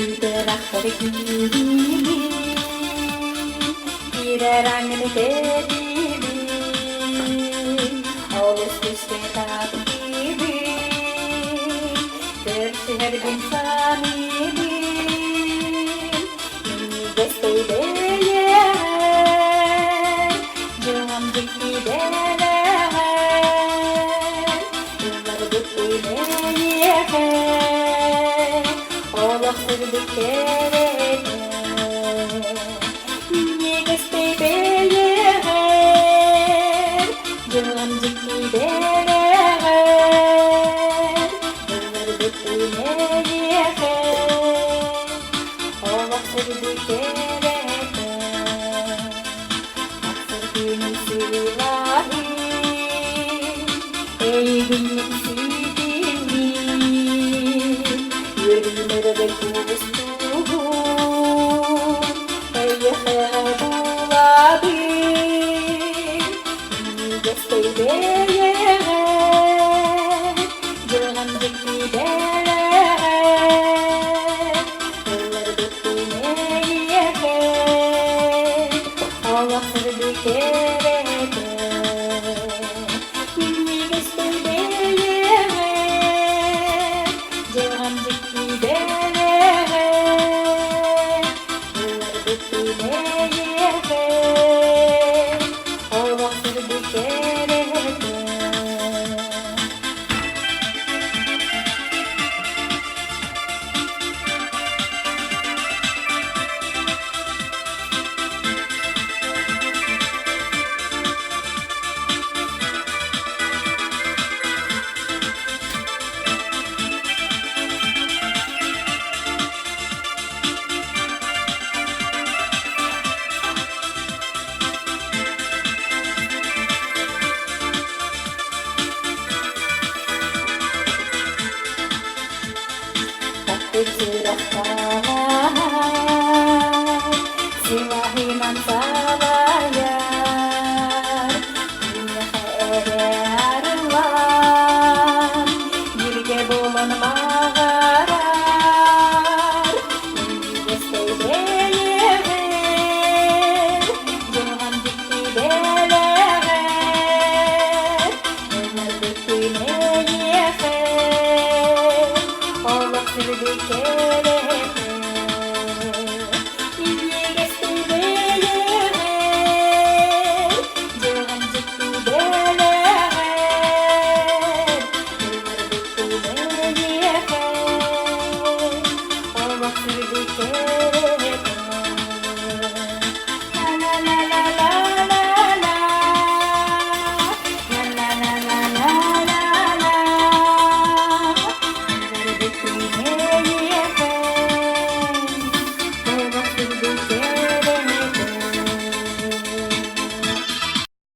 Berachtar gibi birer anne dedi Ağustos kitap gibi Tersiher bin samimi Desteğe Jangan dikti deler Yıllar diktiğine Allah sırdı kerete Desteğe Jangan dikti deler Yıllar diktiğine Allah sırdı kerete Silahi, ey günlük sidini, yürümere bekliyorsun, ey hebulabi, desteğe, jangan dikidere, yıllar dökülmeye, Allah sırdı Silahinan sabayar Dunia keedaran Birge bulan magarar Desteğe Jangan dikti deler Yıllar dökülmeye Allah sırdı kerete